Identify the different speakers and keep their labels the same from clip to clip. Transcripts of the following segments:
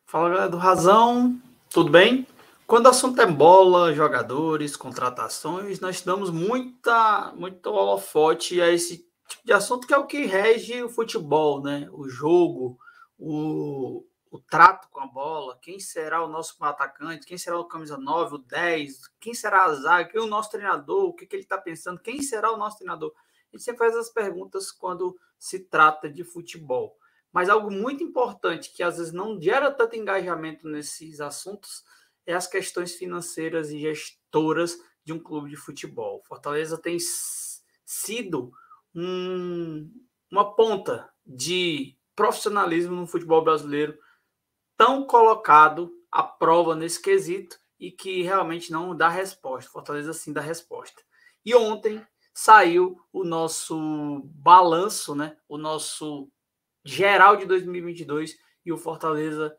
Speaker 1: Fala, galera do Razão, tudo bem? Quando o assunto é bola, jogadores, contratações, nós damos muito holofote a esse tipo de assunto que é o que rege o futebol, né? O jogo, o trato com a bola, quem será o nosso atacante, quem será o camisa 9, o 10, quem será a zaga, quem é o nosso treinador, o que ele está pensando, quem será o nosso treinador. A gente sempre faz as perguntas quando se trata de futebol. Mas algo muito importante que às vezes não gera tanto engajamento nesses assuntos é as questões financeiras e gestoras de um clube de futebol. Fortaleza tem sido uma ponta de profissionalismo no futebol brasileiro, tão colocado à prova nesse quesito e que realmente não dá resposta. Fortaleza sim dá resposta. E ontem saiu o nosso balanço, né? O nosso geral de 2022 e o Fortaleza,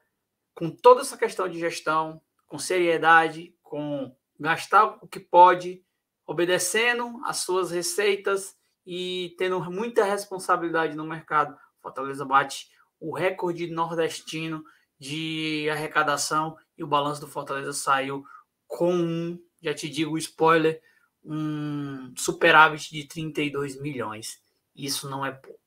Speaker 1: com toda essa questão de gestão, com seriedade, com gastar o que pode, obedecendo às suas receitas e tendo muita responsabilidade no mercado. Fortaleza bate o recorde nordestino de arrecadação e o balanço do Fortaleza saiu com, já te digo, spoiler, um superávit de 32 milhões. Isso não é pouco.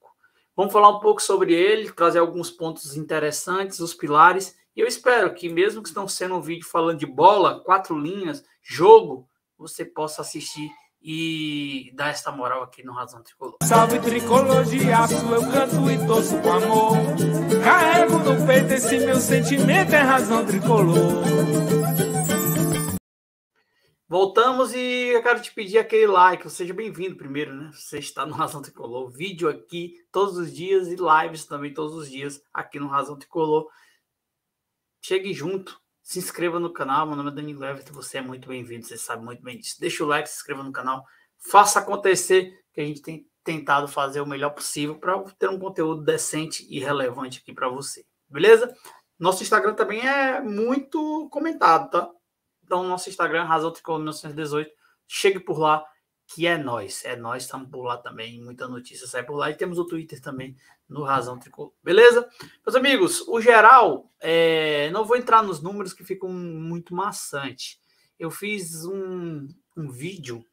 Speaker 1: Vamos falar um pouco sobre ele, trazer alguns pontos interessantes, os pilares. E eu espero que, mesmo que estão sendo um vídeo falando de bola, 4 linhas, jogo, você possa assistir e dar esta moral aqui no Razão Tricolor.
Speaker 2: Salve tricolor de aço, eu canto e torço com amor. Carrego no peito esse meu sentimento, é Razão Tricolor.
Speaker 1: Voltamos e eu quero te pedir aquele like. Seja bem-vindo primeiro, né? Você está no Razão Tricolor. Vídeo aqui todos os dias e lives também todos os dias aqui no Razão Tricolor. Chegue junto, se inscreva no canal. Meu nome é Danilo Everton, você é muito bem-vindo, você sabe muito bem disso. Deixa o like, se inscreva no canal, faça acontecer, que a gente tem tentado fazer o melhor possível para ter um conteúdo decente e relevante aqui para você, beleza? Nosso Instagram também é muito comentado, tá? Então, nosso Instagram, Razão Tricolor 1918, chegue por lá, que é nós, estamos por lá também, muita notícia sai por lá, e temos o Twitter também, no Razão Tricolor, beleza? Meus amigos, o geral, não vou entrar nos números que ficam muito maçante. Eu fiz um vídeo,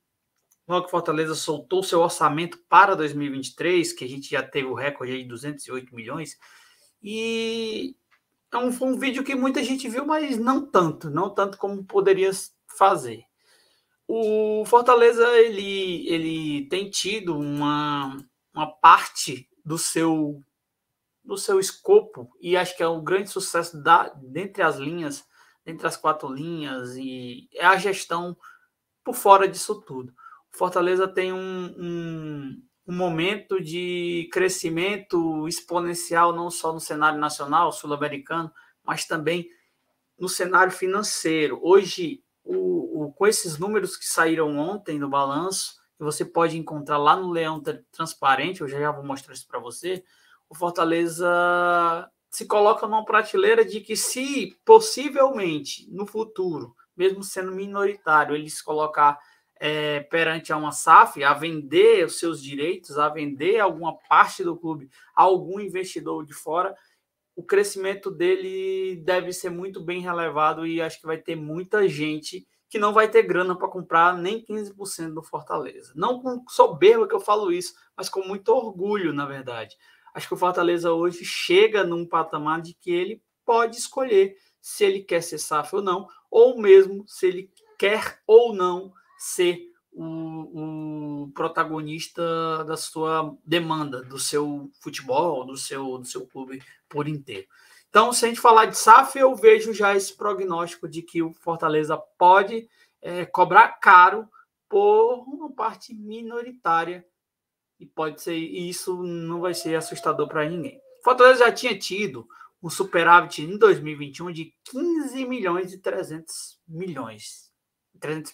Speaker 1: logo que Fortaleza soltou seu orçamento para 2023, que a gente já teve o recorde aí de 208 milhões, e foi um vídeo que muita gente viu, mas não tanto como poderia fazer. O Fortaleza, ele tem tido uma parte do seu escopo, e acho que é um grande sucesso dentre as linhas, dentre as 4 linhas, e é a gestão por fora disso tudo. O Fortaleza tem um momento de crescimento exponencial, não só no cenário nacional, sul-americano, mas também no cenário financeiro. Hoje, com esses números que saíram ontem no balanço, que você pode encontrar lá no Leão Transparente, eu já vou mostrar isso para você, o Fortaleza se coloca numa prateleira de que, se possivelmente no futuro, mesmo sendo minoritário, ele se colocar perante a uma SAF, a vender os seus direitos, a vender alguma parte do clube a algum investidor de fora, o crescimento dele deve ser muito bem relevado, e acho que vai ter muita gente que não vai ter grana para comprar nem 15% do Fortaleza. Não com soberba que eu falo isso, mas com muito orgulho, na verdade. Acho que o Fortaleza hoje chega num patamar de que ele pode escolher se ele quer ser SAF ou mesmo se ele quer ou não ser o protagonista da sua demanda, do seu futebol, do seu clube por inteiro. Então, se a gente falar de SAF, eu vejo já esse prognóstico de que o Fortaleza pode cobrar caro por uma parte minoritária, e pode ser, e isso não vai ser assustador para ninguém. O Fortaleza já tinha tido um superávit em 2021 de 15 milhões e 300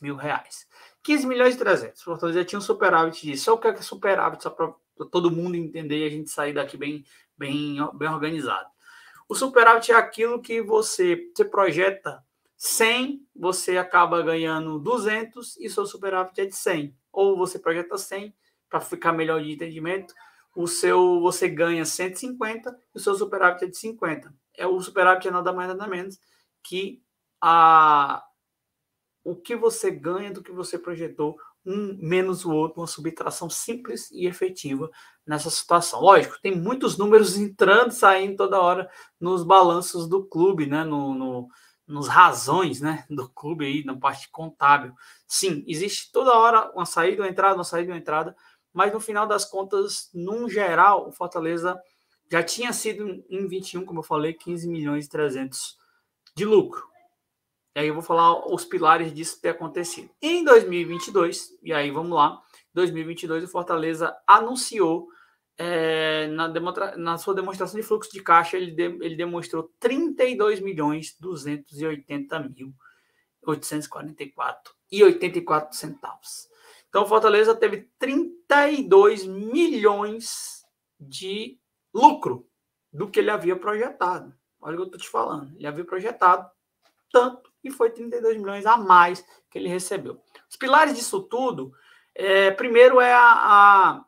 Speaker 1: mil reais. 15 milhões e 300. O Fortaleza já tinha um superávit disso. Só o que é superávit, só para todo mundo entender e a gente sair daqui bem organizado. O superávit é aquilo que você projeta 100, você acaba ganhando 200 e seu superávit é de 100. Ou você projeta 100, para ficar melhor de entendimento, você ganha 150 e o seu superávit é de 50. o superávit é nada mais nada menos que o que você ganha do que você projetou, um menos o outro, uma subtração simples e efetiva nessa situação. Lógico, tem muitos números entrando e saindo toda hora nos balanços do clube, né? Nos razões, né, do clube aí, na parte contábil. Sim, existe toda hora uma saída, uma entrada, uma saída, uma entrada, mas no final das contas, num geral, o Fortaleza já tinha sido em 21, como eu falei, 15 milhões e 300 de lucro. E aí eu vou falar os pilares disso ter acontecido. Em 2022, e aí vamos lá, 2022 o Fortaleza anunciou na sua demonstração de fluxo de caixa, ele demonstrou 32 milhões 280 mil 844,84 centavos. Então o Fortaleza teve 32 milhões de lucro do que ele havia projetado. Olha o que eu estou te falando. Ele havia projetado tanto e foi 32 milhões a mais que ele recebeu. Os pilares disso tudo, primeiro é a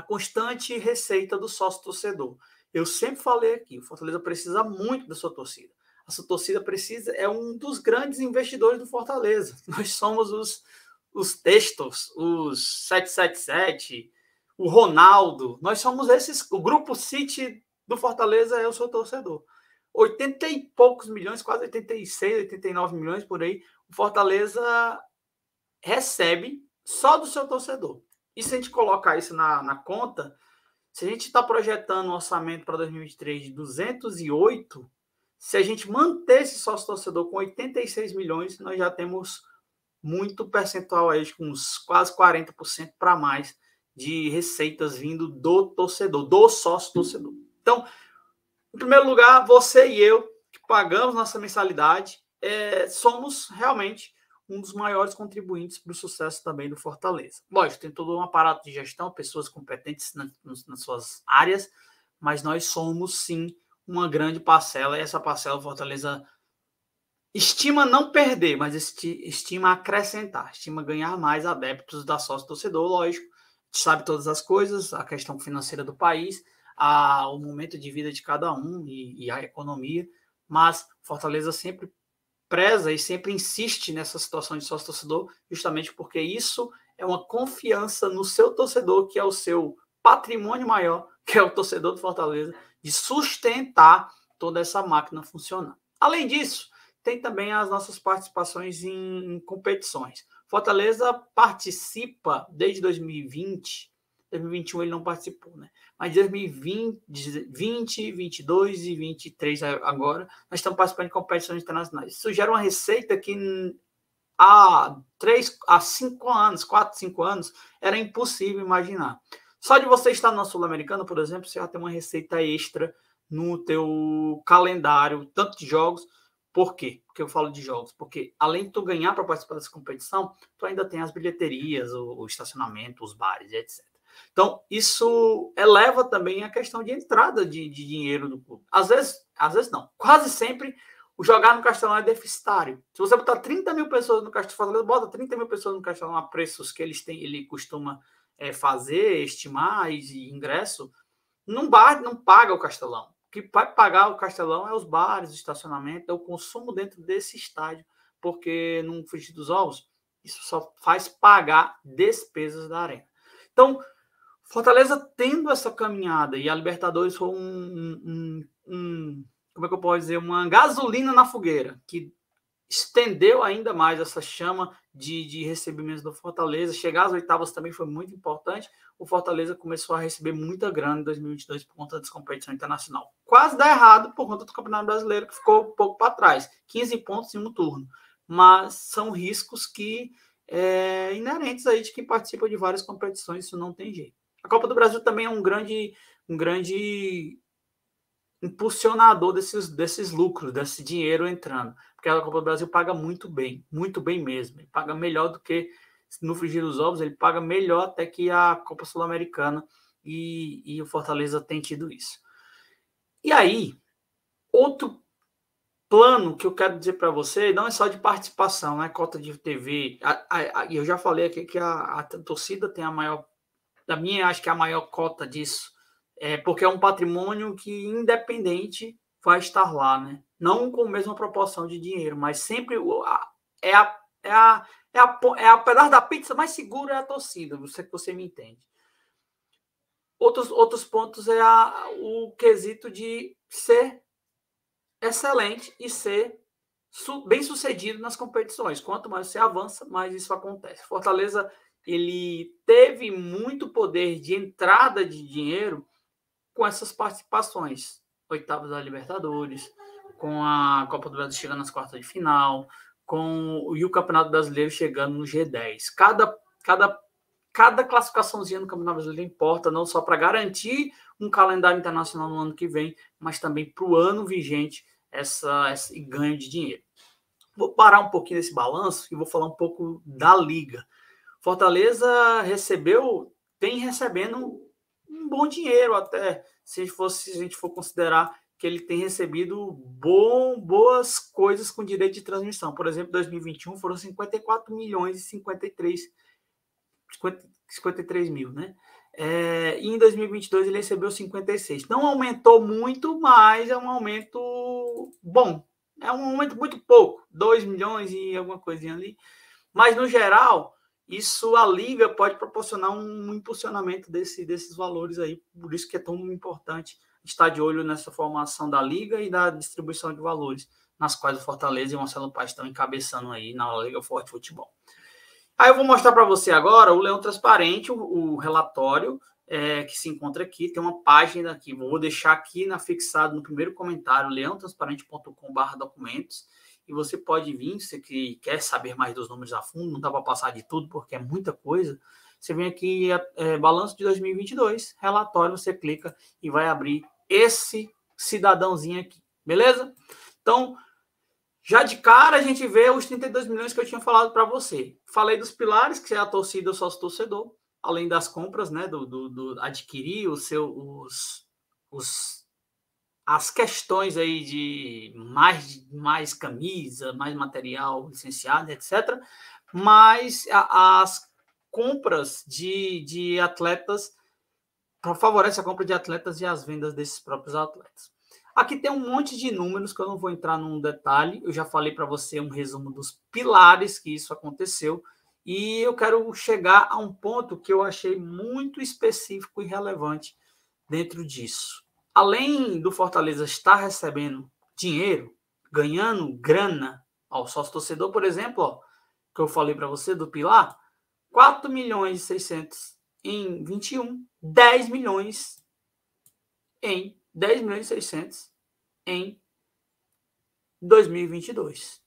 Speaker 1: constante receita do sócio-torcedor. Eu sempre falei aqui, o Fortaleza precisa muito da sua torcida. A sua torcida é um dos grandes investidores do Fortaleza. Nós somos os Textos, os 777, o Ronaldo. Nós somos o grupo City do Fortaleza é o seu torcedor. 80 e poucos milhões, quase 86, 89 milhões por aí, o Fortaleza recebe só do seu torcedor. E se a gente colocar isso na conta, se a gente está projetando um orçamento para 2023 de 208, se a gente manter esse sócio-torcedor com 86 milhões, nós já temos muito percentual aí, com uns quase 40% para mais de receitas vindo do torcedor, do sócio-torcedor. Então, em primeiro lugar, você e eu, que pagamos nossa mensalidade, somos realmente um dos maiores contribuintes para o sucesso também do Fortaleza. Lógico, tem todo um aparato de gestão, pessoas competentes nas suas áreas, mas nós somos, sim, uma grande parcela, e essa parcela o Fortaleza estima não perder, mas estima acrescentar, estima ganhar mais adeptos da sócio-torcedor, lógico, a gente sabe todas as coisas, a questão financeira do país, o momento de vida de cada um e a economia, mas Fortaleza sempre preza e sempre insiste nessa situação de sócio-torcedor, justamente porque isso é uma confiança no seu torcedor, que é o seu patrimônio maior, que é o torcedor do Fortaleza, de sustentar toda essa máquina funcionando. Além disso, tem também as nossas participações em competições. Fortaleza participa desde 2020, 2021 ele não participou, né? Mas de 2020, 2022 e 2023 agora, nós estamos participando de competições internacionais. Isso gera uma receita que há 5 anos, 4, 5 anos, era impossível imaginar. Só de você estar na Sul-Americana, por exemplo, você já tem uma receita extra no teu calendário, tanto de jogos. Por quê? Porque eu falo de jogos. Porque além de tu ganhar para participar dessa competição, tu ainda tem as bilheterias, o estacionamento, os bares, etc. Então, isso eleva também a questão de entrada de dinheiro no clube. Às vezes não. Quase sempre o jogar no Castelão é deficitário. Se você botar 30 mil pessoas no Castelão, bota 30 mil pessoas no Castelão a preços que ele costuma fazer, estimar e ingresso, não paga o Castelão. O que vai pagar o Castelão é os bares, o estacionamento, é o consumo dentro desse estádio, porque no frigir dos ovos, isso só faz pagar despesas da arena. Então, Fortaleza tendo essa caminhada, e a Libertadores foi como é que eu posso dizer, uma gasolina na fogueira, que estendeu ainda mais essa chama de recebimentos do Fortaleza. Chegar às oitavas também foi muito importante. O Fortaleza começou a receber muita grana em 2022 por conta dessa competição internacional. Quase dá errado por conta do Campeonato Brasileiro, que ficou um pouco para trás. 15 pontos em um turno. Mas são riscos que inerentes aí de quem participa de várias competições, isso não tem jeito. A Copa do Brasil também é um grande impulsionador desses lucros, desse dinheiro entrando, porque a Copa do Brasil paga muito bem mesmo. Ele paga melhor do que no frigir dos ovos, ele paga melhor até que a Copa Sul-Americana, e o Fortaleza tem tido isso. E aí, outro plano que eu quero dizer para você, não é só de participação, né? Cota de TV, eu já falei aqui que a torcida tem a maior, da minha, acho que é a maior cota disso, porque é um patrimônio que, independente, vai estar lá, né? Não com a mesma proporção de dinheiro, mas sempre a pedaço da pizza mais segura é a torcida, você me entende. Outros pontos é o quesito de ser excelente e ser bem sucedido nas competições. Quanto mais você avança, mais isso acontece. Fortaleza, ele teve muito poder de entrada de dinheiro com essas participações. Oitavas da Libertadores, com a Copa do Brasil chegando nas quartas de final, e o Campeonato Brasileiro chegando no G10. Cada classificaçãozinha no Campeonato Brasileiro importa, não só para garantir um calendário internacional no ano que vem, mas também para o ano vigente esse ganho de dinheiro. Vou parar um pouquinho nesse balanço e vou falar um pouco da Liga. Fortaleza vem recebendo um bom dinheiro até, se a gente for considerar que ele tem recebido boas coisas com direito de transmissão. Por exemplo, em 2021 foram 54 milhões e 53 mil, né? E em 2022 ele recebeu 56. Não aumentou muito, mas é um aumento bom. É um aumento muito pouco, 2 milhões e alguma coisinha ali. Mas, no geral, isso a Liga pode proporcionar um impulsionamento desses valores aí. Por isso que é tão importante estar de olho nessa formação da Liga e da distribuição de valores, nas quais o Fortaleza e o Marcelo Paes estão encabeçando aí na Liga Forte Futebol. Aí eu vou mostrar para você agora o Leão Transparente, o relatório que se encontra aqui. Tem uma página aqui, vou deixar aqui fixado no primeiro comentário, leãotransparente.com/documentos. E você pode vir, você que quer saber mais dos números a fundo, não dá para passar de tudo, porque é muita coisa. Você vem aqui, balanço de 2022, relatório, você clica e vai abrir esse cidadãozinho aqui, beleza? Então, já de cara a gente vê os 32 milhões que eu tinha falado para você. Falei dos pilares, que é a torcida, o sócio-torcedor, além das compras, né, do adquirir as questões aí de mais camisa, mais material licenciado, etc. Mas as compras de atletas, favorece a compra de atletas e as vendas desses próprios atletas. Aqui tem um monte de números que eu não vou entrar num detalhe. Eu já falei para você um resumo dos pilares que isso aconteceu. E eu quero chegar a um ponto que eu achei muito específico e relevante dentro disso. Além do Fortaleza estar recebendo dinheiro, ganhando grana, ao sócio-torcedor, por exemplo, que eu falei para você do pilar, 4 milhões e 600 em 21, 10 milhões e 600 em 2022.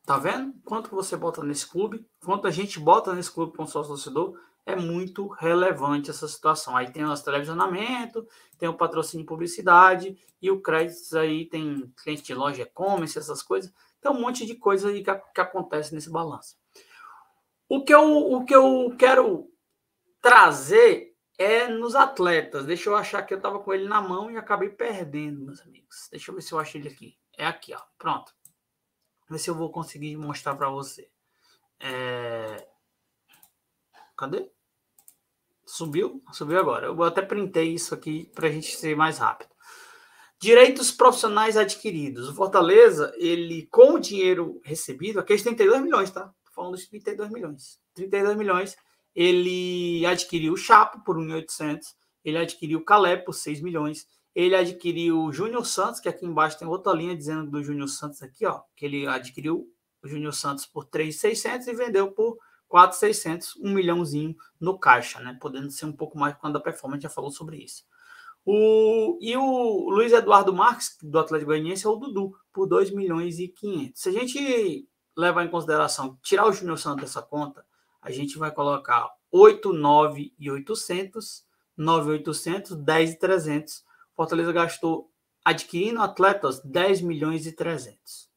Speaker 1: Tá vendo? Quanto você bota nesse clube, quanto a gente bota nesse clube com o sócio-torcedor, é muito relevante essa situação. Aí tem o televisionamento, tem o patrocínio de publicidade e o crédito aí tem cliente de loja, e-commerce, essas coisas. Tem um monte de coisa aí que acontece nesse balanço. O que eu quero trazer é nos atletas. Deixa eu achar que eu estava com ele na mão e acabei perdendo, meus amigos. Deixa eu ver se eu acho ele aqui. É aqui, ó. Pronto. Ver se eu vou conseguir mostrar para você. Cadê? Subiu agora. Eu até printei isso aqui para a gente ser mais rápido. Direitos profissionais adquiridos. O Fortaleza, ele, com o dinheiro recebido, aqueles 32 milhões, tá? Tô falando dos 32 milhões. 32 milhões, ele adquiriu o Chapo por 1.800, ele adquiriu o Caleb por 6 milhões, ele adquiriu o Júnior Santos, que aqui embaixo tem outra linha dizendo do Júnior Santos aqui, ó, que ele adquiriu o Júnior Santos por 3.600 e vendeu por 4.600, 1 milhãozinho no caixa, né? Podendo ser um pouco mais quando a performance já falou sobre isso. E o Luiz Eduardo Marques, do Atlético Goianiense, é o Dudu, por 2 milhões e 500. Se a gente levar em consideração, tirar o Júnior Santos dessa conta, a gente vai colocar 8, 9 e 800, 9.800, 10 e 300. Fortaleza gastou adquirindo atletas 10 milhões e 300.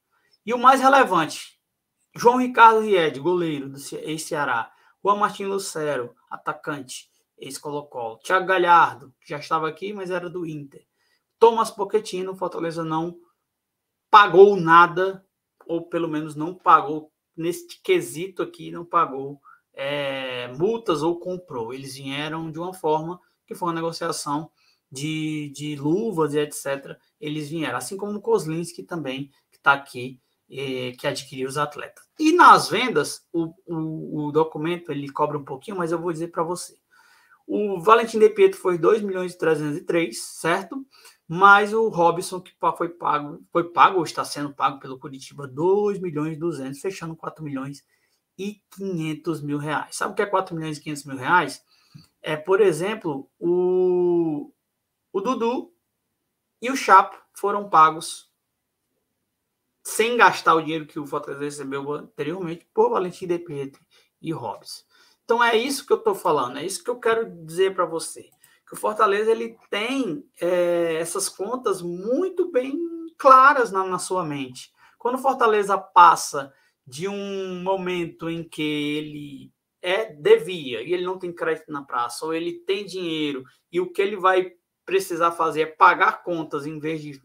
Speaker 1: E o mais relevante, João Ricardo Ried, goleiro do ex-Ceará, Juan Martin Lucero, atacante, ex-Colo-Colo, Thiago Galhardo, que já estava aqui, mas era do Inter, Thomas Pochettino, Fortaleza não pagou nada, ou pelo menos não pagou, neste quesito aqui, não pagou multas ou comprou. Eles vieram de uma forma que foi uma negociação de luvas e etc., eles vieram. Assim como o Kozlinski também, que está aqui, que adquiriu os atletas. E nas vendas, o documento ele cobra um pouquinho, mas eu vou dizer para você. O Valentim De Pietro foi 2.303.000, certo? Mas o Robson, que foi pago ou está sendo pago pelo Curitiba, 2.200.000, fechando 4.500.000 reais. Sabe o que é 4.500.000 reais? É, por exemplo, o Dudu e o Chapo foram pagos sem gastar o dinheiro que o Fortaleza recebeu anteriormente por Valentim De Pietro e Robson. Então é isso que eu estou falando, é isso que eu quero dizer para você. Que o Fortaleza ele tem essas contas muito bem claras na sua mente. Quando o Fortaleza passa de um momento em que ele devia e ele não tem crédito na praça, ou ele tem dinheiro e o que ele vai precisar fazer é pagar contas em vez de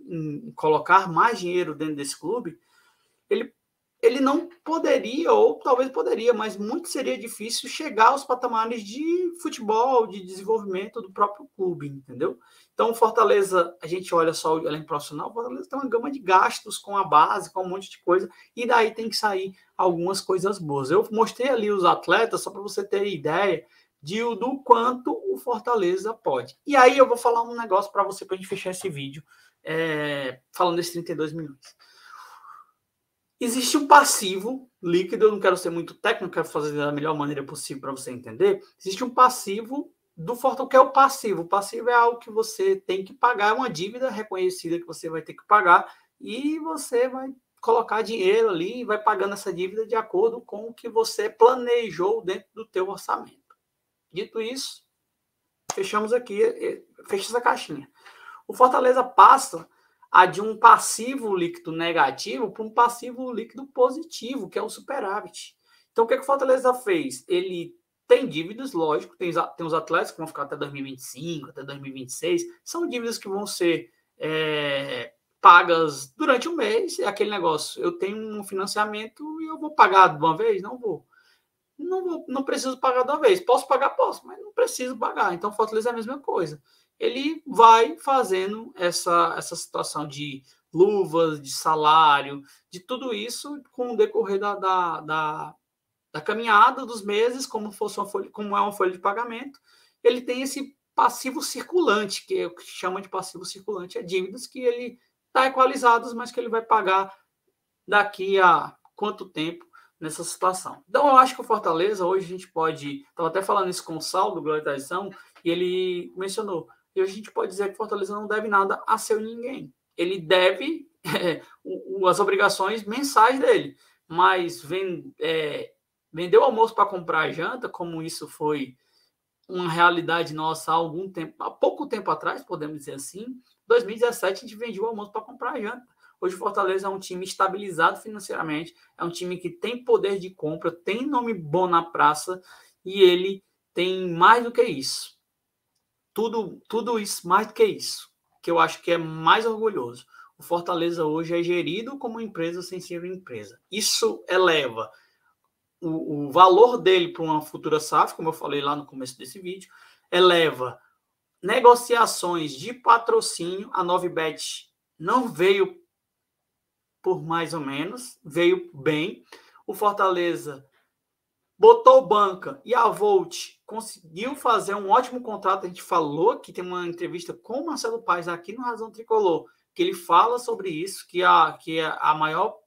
Speaker 1: colocar mais dinheiro dentro desse clube, ele não poderia, ou talvez poderia, mas muito seria difícil chegar aos patamares de futebol, de desenvolvimento do próprio clube, entendeu? Então, o Fortaleza, a gente olha só o elenco profissional, o Fortaleza tem uma gama de gastos com a base, com um monte de coisa, e daí tem que sair algumas coisas boas. Eu mostrei ali os atletas, só para você ter ideia do quanto o Fortaleza pode. E aí eu vou falar um negócio para você, para a gente fechar esse vídeo, falando desses 32 milhões. Existe um passivo líquido, eu não quero ser muito técnico, quero fazer da melhor maneira possível para você entender. Existe um passivo do Fortaleza. O que é o passivo? O passivo é algo que você tem que pagar, é uma dívida reconhecida que você vai ter que pagar e você vai colocar dinheiro ali e vai pagando essa dívida de acordo com o que você planejou dentro do teu orçamento. Dito isso, fechamos aqui, fecha essa caixinha. O Fortaleza passa de um passivo líquido negativo para um passivo líquido positivo, que é o superávit. Então, o que o Fortaleza fez? Ele tem dívidas, lógico, tem os atletas que vão ficar até 2025, até 2026, são dívidas que vão ser pagas durante um mês, é aquele negócio, eu tenho um financiamento e eu vou pagar de uma vez? Não vou. Não preciso pagar de uma vez. Posso pagar? Posso, mas não preciso pagar. Então, o Fortaleza é a mesma coisa. Ele vai fazendo essa situação de luvas, de salário, de tudo isso com o decorrer da caminhada dos meses, como é uma folha de pagamento. Ele tem esse passivo circulante, que é o que chama de passivo circulante, é dívidas que ele está equalizadas, mas que ele vai pagar daqui a quanto tempo nessa situação. Então, eu acho que o Fortaleza, hoje a gente pode... Estava até falando isso com o Saulo, do Glória e Tradição, e ele mencionou, e hoje a gente pode dizer que o Fortaleza não deve nada a seu ninguém. Ele deve as obrigações mensais dele, mas vender o almoço para comprar a janta, como isso foi uma realidade nossa há pouco tempo atrás, podemos dizer assim, em 2017 a gente vendia o almoço para comprar a janta. Hoje o Fortaleza é um time estabilizado financeiramente, é um time que tem poder de compra, tem nome bom na praça e ele tem mais do que isso. Tudo isso, mais do que isso, que eu acho que é mais orgulhoso. O Fortaleza hoje é gerido como empresa sem ser empresa. Isso eleva o valor dele para uma futura SAF, como eu falei lá no começo desse vídeo, eleva negociações de patrocínio. A Novibet não veio por mais ou menos, veio bem. O Fortaleza botou banca e a Volt conseguiu fazer um ótimo contrato. A gente falou que tem uma entrevista com o Marcelo Paes aqui no Razão Tricolor, que ele fala sobre isso, que a maior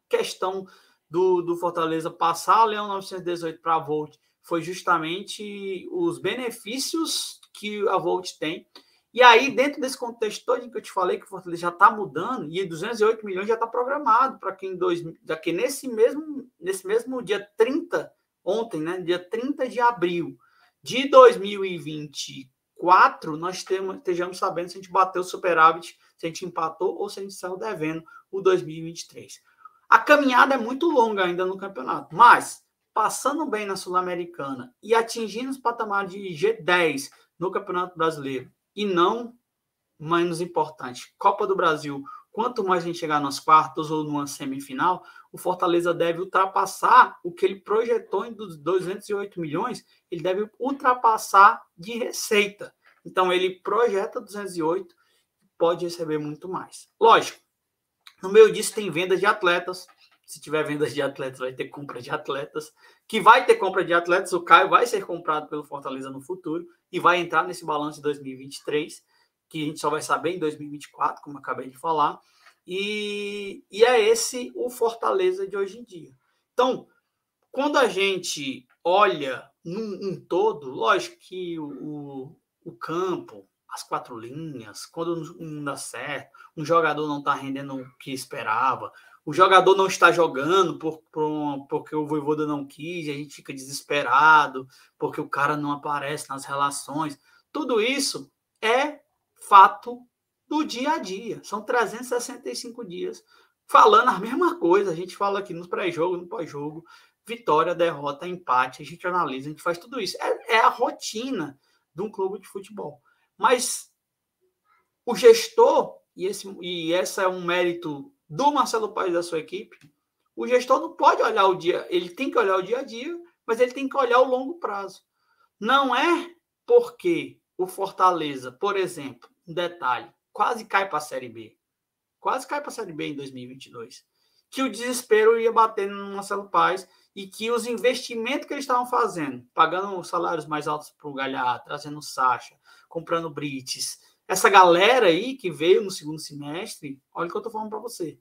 Speaker 1: questão do Fortaleza passar a Leão 918 para a Volt foi justamente os benefícios que a Volt tem. E aí, dentro desse contexto todo que eu te falei, que o Fortaleza já está mudando, e 208 milhões já está programado para que daqui nesse mesmo dia 30, ontem, né, dia 30 de abril de 2024, nós estejamos sabendo se a gente bateu o superávit, se a gente empatou ou se a gente saiu devendo o 2023. A caminhada é muito longa ainda no campeonato, mas passando bem na Sul-Americana e atingindo os patamares de G10 no Campeonato Brasileiro, e não menos importante, Copa do Brasil, quanto mais a gente chegar nas quartas ou numa semifinal, o Fortaleza deve ultrapassar o que ele projetou em 208 milhões, ele deve ultrapassar de receita. Então, ele projeta 208, pode receber muito mais. Lógico, no meio disso tem vendas de atletas. Se tiver vendas de atletas, vai ter compra de atletas. Que vai ter compra de atletas, o Caio vai ser comprado pelo Fortaleza no futuro e vai entrar nesse balanço de 2023, que a gente só vai saber em 2024, como eu acabei de falar. E é esse o Fortaleza de hoje em dia. Então, quando a gente olha num todo, lógico que o campo, as 4 linhas, quando não dá certo, um jogador não está rendendo o que esperava, o jogador não está jogando porque o Vojvoda não quis, a gente fica desesperado, porque o cara não aparece nas relações. Tudo isso é fato do dia a dia. São 365 dias falando a mesma coisa. A gente fala aqui no pré-jogo, no pós-jogo, vitória, derrota, empate, a gente analisa, a gente faz tudo isso. É a rotina de um clube de futebol. Mas o gestor, e esse é um mérito do Marcelo Paes e da sua equipe, o gestor não pode olhar o dia, ele tem que olhar o dia a dia, mas ele tem que olhar o longo prazo. Não é porque o Fortaleza, por exemplo, um detalhe, quase cai para a Série B. Quase cai para a Série B em 2022. Que o desespero ia bater no Marcelo Paes e que os investimentos que eles estavam fazendo, pagando salários mais altos para o Galhardo, trazendo o Sacha, comprando Brites, essa galera aí que veio no segundo semestre, olha o que eu estou falando para você.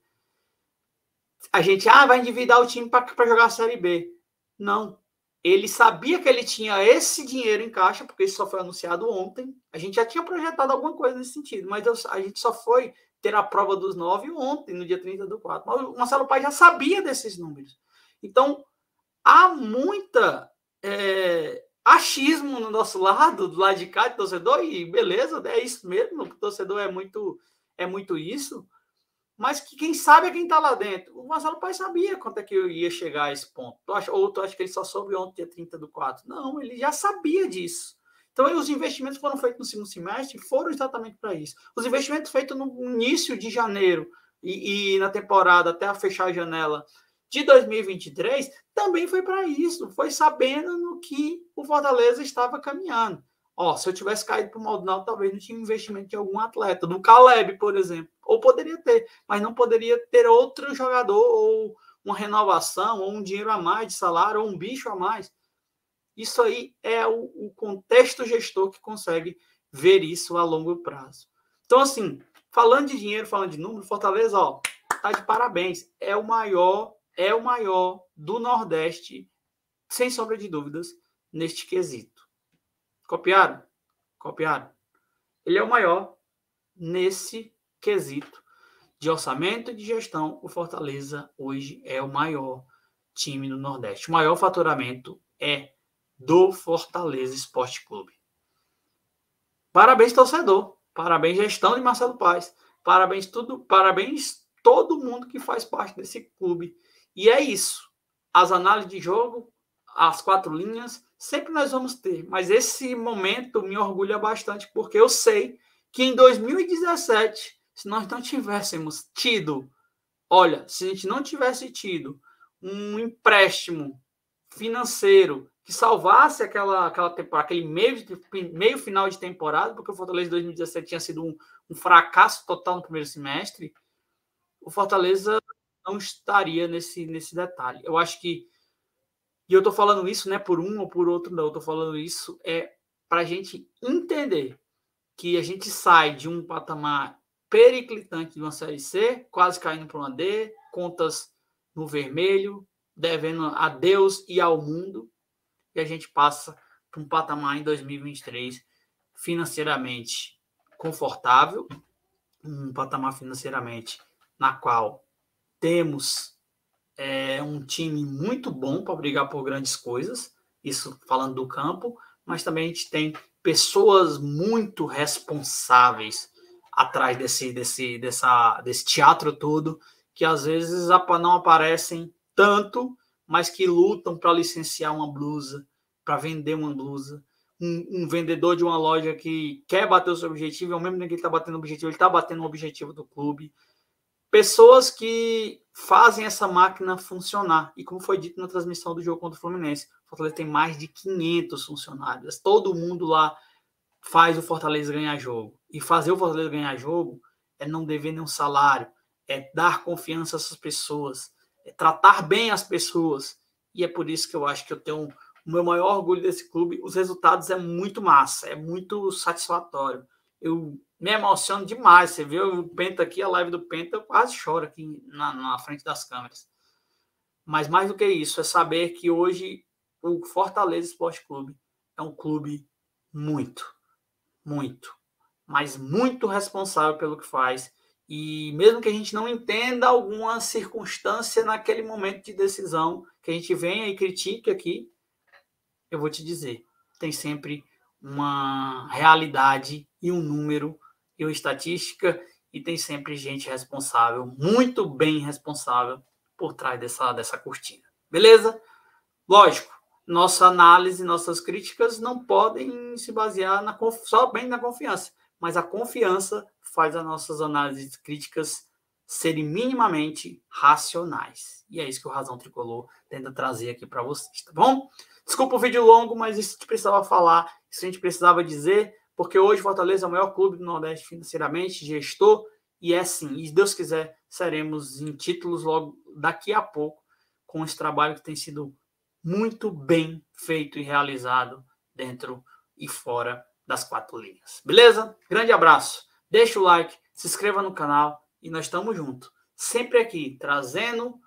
Speaker 1: A gente vai endividar o time para jogar a Série B. Não. Ele sabia que ele tinha esse dinheiro em caixa, porque isso só foi anunciado ontem. A gente já tinha projetado alguma coisa nesse sentido, mas a gente só foi ter a prova dos 9 ontem, no dia 30/4. Mas o Marcelo Paes já sabia desses números. Então, há muita achismo no nosso lado, do lado de cá, de torcedor, e beleza, é isso mesmo, o torcedor é muito isso, mas que quem sabe é quem está lá dentro. O Marcelo Paes sabia quanto é que eu ia chegar a esse ponto. Tu acha que ele só soube ontem, dia 30/4? Não, ele já sabia disso. Então, os investimentos foram feitos no segundo semestre foram exatamente para isso. Os investimentos feitos no início de janeiro e na temporada até a fechar a janela de 2023 também foi para isso. Foi sabendo no que o Fortaleza estava caminhando. Se eu tivesse caído para o Maldonado, talvez não tinha investimento de algum atleta, do Caleb, por exemplo. Ou poderia ter, mas não poderia ter outro jogador, ou uma renovação, ou um dinheiro a mais de salário, ou um bicho a mais. Isso aí é o contexto gestor que consegue ver isso a longo prazo. Então, assim, falando de dinheiro, falando de número, Fortaleza, tá de parabéns. É o maior do Nordeste, sem sombra de dúvidas, neste quesito. Copiaram? Ele é o maior nesse quesito de orçamento e de gestão. O Fortaleza hoje é o maior time do Nordeste. O maior faturamento é do Fortaleza Esporte Clube. Parabéns, torcedor. Parabéns, gestão de Marcelo Paes. Parabéns todo mundo que faz parte desse clube. E é isso. As análises de jogo, as 4 linhas, sempre nós vamos ter. Mas esse momento me orgulha bastante, porque eu sei que em 2017, se nós não tivéssemos tido, se a gente não tivesse tido um empréstimo financeiro que salvasse aquele meio final de temporada, porque o Fortaleza de 2017 tinha sido um fracasso total no primeiro semestre, o Fortaleza não estaria nesse detalhe. Eu acho que, e eu estou falando isso não é por um ou por outro, não, eu estou falando isso para a gente entender que a gente sai de um patamar periclitante de uma Série C, quase caindo para uma D, contas no vermelho, devendo a Deus e ao mundo, e a gente passa para um patamar em 2023 financeiramente confortável, um patamar financeiramente na qual temos um time muito bom para brigar por grandes coisas, isso falando do campo, mas também a gente tem pessoas muito responsáveis atrás desse teatro todo, que às vezes não aparecem tanto, mas que lutam para licenciar uma blusa, para vender uma blusa. Um vendedor de uma loja que quer bater o seu objetivo, ao mesmo tempo que ele está batendo o objetivo, ele está batendo o objetivo do clube. Pessoas que fazem essa máquina funcionar. E como foi dito na transmissão do jogo contra o Fluminense, o Fortaleza tem mais de 500 funcionários. Todo mundo lá faz o Fortaleza ganhar jogo. E fazer o Fortaleza ganhar jogo é não dever nenhum salário, é dar confiança a essas pessoas, é tratar bem as pessoas. E é por isso que eu acho que eu tenho o meu maior orgulho desse clube. Os resultados é muito massa, é muito satisfatório. Eu me emociono demais. Você vê o Penta aqui, a live do Penta, eu quase choro aqui na frente das câmeras. Mas mais do que isso, é saber que hoje o Fortaleza Esporte Clube é um clube muito, mas muito responsável pelo que faz. E mesmo que a gente não entenda alguma circunstância naquele momento de decisão, que a gente venha e critique aqui, eu vou te dizer, tem sempre uma realidade e um número e uma estatística, e tem sempre gente responsável, muito bem responsável, por trás dessa cortina. Beleza? Lógico, nossa análise, nossas críticas não podem se basear somente na confiança, mas a confiança faz as nossas análises críticas serem minimamente racionais. E é isso que o Razão Tricolor tenta trazer aqui para vocês, tá bom? Desculpa o vídeo longo, mas isso a gente precisava falar, isso a gente precisava dizer, porque hoje Fortaleza é o maior clube do Nordeste financeiramente, gestor, e é assim, e se Deus quiser, seremos em títulos logo daqui a pouco, com esse trabalho que tem sido muito bem feito e realizado dentro e fora das 4 linhas. Beleza? Grande abraço. Deixa o like, se inscreva no canal e nós estamos juntos. Sempre aqui, trazendo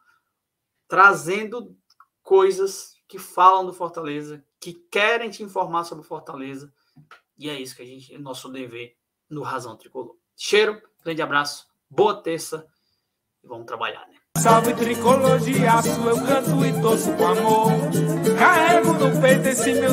Speaker 1: coisas que falam do Fortaleza, que querem te informar sobre o Fortaleza. E é isso que é nosso dever no Razão Tricolor. Cheiro, grande abraço, boa terça e vamos trabalhar, né?
Speaker 2: Salve tricolor de aço, eu canto e torço com amor. Carrego no peito esse meu